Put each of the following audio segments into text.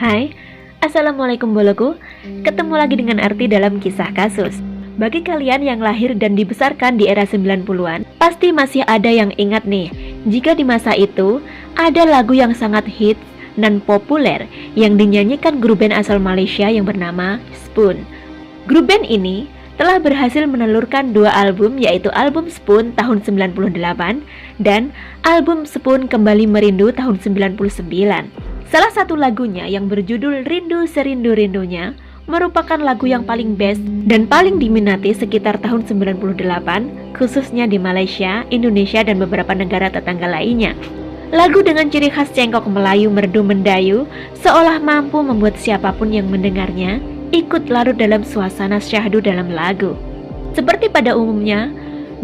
Hai, Assalamualaikum boloku. Ketemu lagi dengan Arti dalam kisah kasus. Bagi kalian yang lahir dan dibesarkan di era 90-an, pasti masih ada yang ingat nih, jika di masa itu ada lagu yang sangat hits dan populer yang dinyanyikan grup band asal Malaysia yang bernama Spoon. Grup band ini telah berhasil menelurkan dua album, yaitu album Spoon tahun 98 dan album Spoon Kembali Merindu tahun 99. Salah satu lagunya yang berjudul Rindu Serindu-Rindunya merupakan lagu yang paling best dan paling diminati sekitar tahun 98, khususnya di Malaysia, Indonesia, dan beberapa negara tetangga lainnya. Lagu dengan ciri khas cengkok Melayu merdu mendayu seolah mampu membuat siapapun yang mendengarnya ikut larut dalam suasana syahdu dalam lagu. Seperti pada umumnya,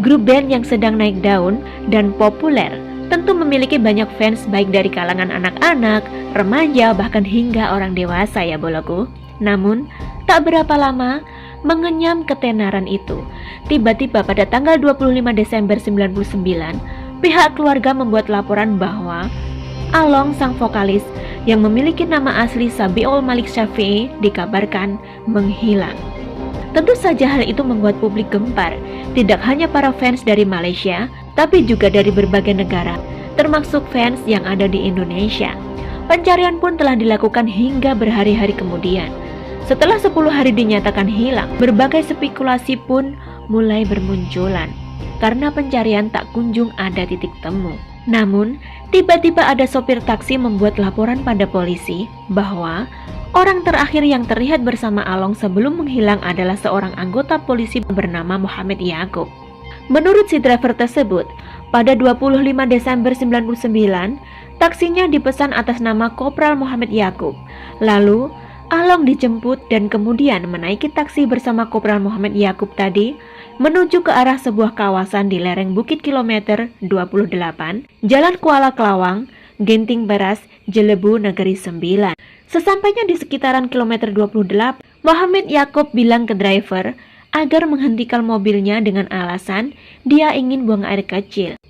grup band yang sedang naik daun dan populer tentu memiliki banyak fans baik dari kalangan anak-anak, remaja, bahkan hingga orang dewasa ya boloku. Namun, tak berapa lama mengenyam ketenaran itu, tiba-tiba pada tanggal 25 Desember 99, pihak keluarga membuat laporan bahwa Along, sang vokalis yang memiliki nama asli Sabiul Malik Syafi'i, dikabarkan menghilang. Tentu saja hal itu membuat publik gempar, tidak hanya para fans dari Malaysia, tapi juga dari berbagai negara, termasuk fans yang ada di Indonesia. Pencarian pun telah dilakukan hingga berhari-hari kemudian. Setelah 10 hari dinyatakan hilang, berbagai spekulasi pun mulai bermunculan, karena pencarian tak kunjung ada titik temu. Namun, tiba-tiba ada sopir taksi membuat laporan pada polisi bahwa orang terakhir yang terlihat bersama Along sebelum menghilang adalah seorang anggota polisi bernama Muhammad Yaakob. Menurut si driver tersebut, pada 25 Desember 99, taksinya dipesan atas nama Kopral Muhammad Yaakob. Lalu, Along dijemput dan kemudian menaiki taksi bersama Kopral Muhammad Yaakob tadi menuju ke arah sebuah kawasan di lereng Bukit Kilometer 28, Jalan Kuala Kelawang, Genting Beras, Jelebu, Negeri Sembilan. Sesampainya di sekitaran kilometer 28, Muhammad Yaakob bilang ke driver agar menghentikan mobilnya dengan alasan dia ingin buang air kecil.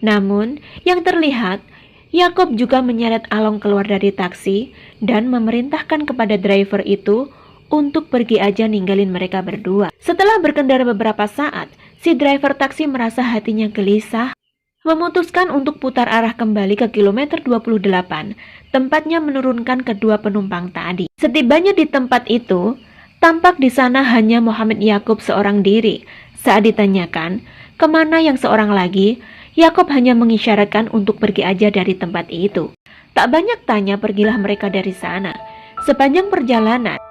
Namun, yang terlihat, Yaakob juga menyeret Along keluar dari taksi dan memerintahkan kepada driver itu untuk pergi aja ninggalin mereka berdua. Setelah berkendara beberapa saat, si driver taksi merasa hatinya gelisah, memutuskan untuk putar arah kembali ke kilometer 28, tempatnya menurunkan kedua penumpang tadi. Setibanya di tempat itu, tampak di sana hanya Muhammad Yaakob seorang diri. Saat ditanyakan kemana yang seorang lagi, Yaakob hanya mengisyaratkan untuk pergi aja dari tempat itu. Tak banyak tanya, pergilah mereka dari sana. Sepanjang perjalanan,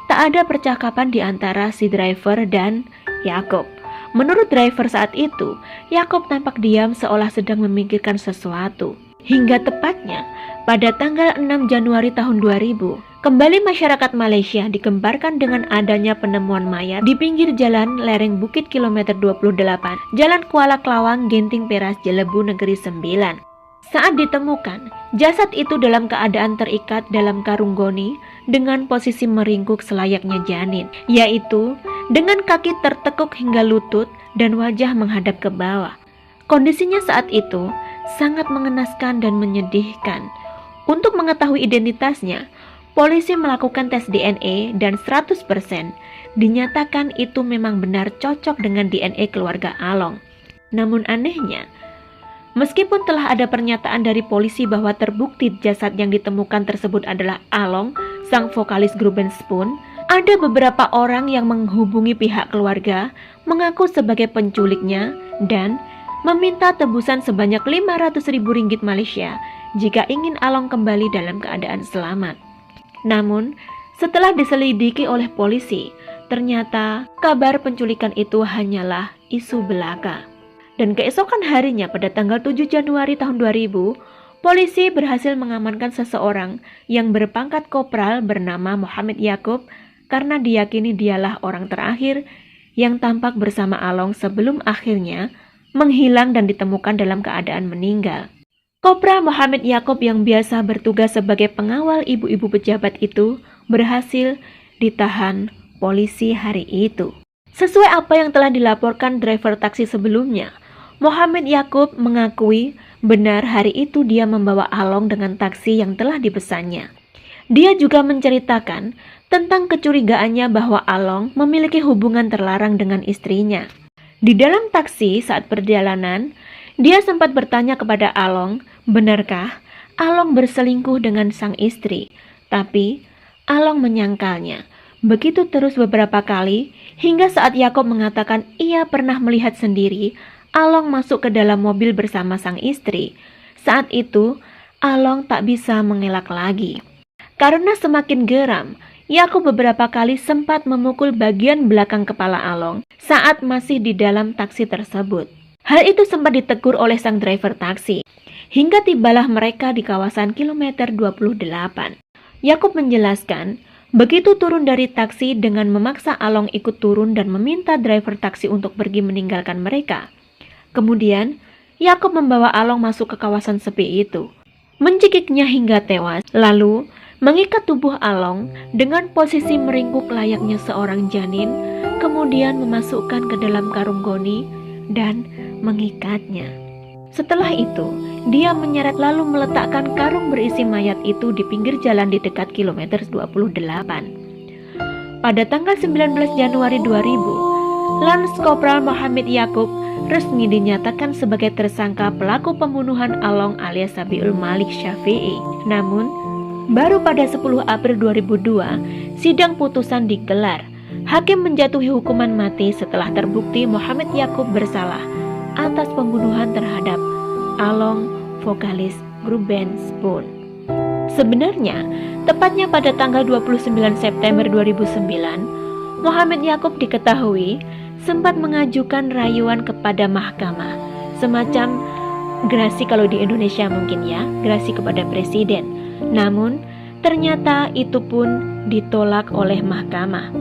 tak ada percakapan di antara si driver dan Yaakob. Menurut driver saat itu, Yaakob tampak diam seolah sedang memikirkan sesuatu. Hingga tepatnya pada tanggal 6 Januari tahun 2000, kembali masyarakat Malaysia digemparkan dengan adanya penemuan mayat di pinggir jalan lereng Bukit Kilometer 28, Jalan Kuala Kelawang, Genting Peras, Jelebu, Negeri Sembilan. Saat ditemukan, jasad itu dalam keadaan terikat dalam karung goni dengan posisi meringkuk selayaknya janin, yaitu dengan kaki tertekuk hingga lutut dan wajah menghadap ke bawah. Kondisinya saat itu sangat mengenaskan dan menyedihkan. Untuk mengetahui identitasnya, polisi melakukan tes DNA dan 100% dinyatakan itu memang benar cocok dengan DNA keluarga Along. Namun anehnya, meskipun telah ada pernyataan dari polisi bahwa terbukti jasad yang ditemukan tersebut adalah Along, sang vokalis grup band Spoon, ada beberapa orang yang menghubungi pihak keluarga mengaku sebagai penculiknya dan meminta tebusan sebanyak 500.000 ringgit Malaysia jika ingin Along kembali dalam keadaan selamat. Namun, setelah diselidiki oleh polisi, ternyata kabar penculikan itu hanyalah isu belaka. Dan keesokan harinya pada tanggal 7 Januari tahun 2000, polisi berhasil mengamankan seseorang yang berpangkat kopral bernama Muhammad Yaakob karena diyakini dialah orang terakhir yang tampak bersama Along sebelum akhirnya menghilang dan ditemukan dalam keadaan meninggal. Kopral Muhammad Yaakob yang biasa bertugas sebagai pengawal ibu-ibu pejabat itu berhasil ditahan polisi hari itu. Sesuai apa yang telah dilaporkan driver taksi sebelumnya, Muhammad Yaakob mengakui benar hari itu dia membawa Along dengan taksi yang telah dipesannya. Dia juga menceritakan tentang kecurigaannya bahwa Along memiliki hubungan terlarang dengan istrinya. Di dalam taksi saat perjalanan, dia sempat bertanya kepada Along, benarkah Along berselingkuh dengan sang istri? Tapi Along menyangkalnya. Begitu terus beberapa kali, hingga saat Yakob mengatakan ia pernah melihat sendiri Along masuk ke dalam mobil bersama sang istri. Saat itu, Along tak bisa mengelak lagi. Karena semakin geram, Yakob beberapa kali sempat memukul bagian belakang kepala Along saat masih di dalam taksi tersebut. Hal itu sempat ditegur oleh sang driver taksi, hingga tibalah mereka di kawasan kilometer 28. Yakob menjelaskan, begitu turun dari taksi dengan memaksa Along ikut turun dan meminta driver taksi untuk pergi meninggalkan mereka. Kemudian, Yakob membawa Along masuk ke kawasan sepi itu, mencekiknya hingga tewas, lalu mengikat tubuh Along dengan posisi meringkuk layaknya seorang janin, kemudian memasukkan ke dalam karung goni dan mengikatnya. Setelah itu, dia menyeret lalu meletakkan karung berisi mayat itu di pinggir jalan di dekat kilometer 28. Pada tanggal 19 Januari 2000, Lance Corporal Mohammed Yakob resmi dinyatakan sebagai tersangka pelaku pembunuhan Along alias Sabiul Malik Syafi'i. Namun, baru pada 10 April 2002, sidang putusan digelar. Hakim menjatuhi hukuman mati setelah terbukti Mohammed Yakob bersalah atas pembunuhan terhadap Along, vokalis grup band Spoon. Sebenarnya, tepatnya pada tanggal 29 September 2009, Mohammed Yakob diketahui sempat mengajukan rayuan kepada mahkamah, semacam gerasi kalau di Indonesia mungkin ya, gerasi kepada presiden. Namun, ternyata itu pun ditolak oleh mahkamah.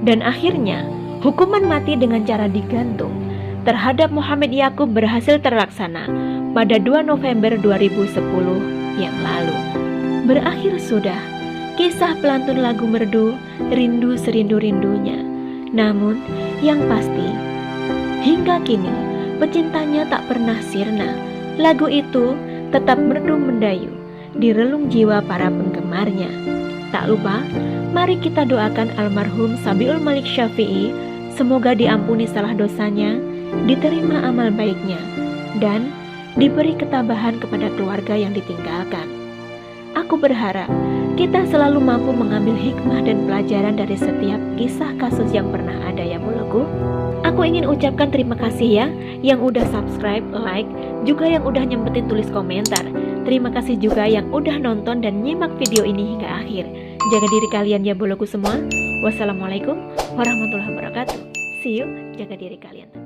Dan akhirnya, hukuman mati dengan cara digantung terhadap Mohammed Yakob berhasil terlaksana pada 2 November 2010 yang lalu. Berakhir sudah kisah pelantun lagu merdu Rindu Serindu-Rindunya. Namun, yang pasti, hingga kini pecintanya tak pernah sirna. Lagu itu tetap merdu mendayu di relung jiwa para penggemarnya. Tak lupa, mari kita doakan almarhum Sabiul Malik Syafi'i, semoga diampuni salah dosanya, diterima amal baiknya, dan diberi ketabahan kepada keluarga yang ditinggalkan. Aku berharap kita selalu mampu mengambil hikmah dan pelajaran dari setiap kisah kasus yang pernah ada ya boloku. Aku ingin ucapkan terima kasih ya yang udah subscribe, like, juga yang udah nyempetin tulis komentar. Terima kasih juga yang udah nonton dan nyimak video ini hingga akhir. Jaga diri kalian ya boloku semua. Wassalamualaikum warahmatullahi wabarakatuh. See you, jaga diri kalian.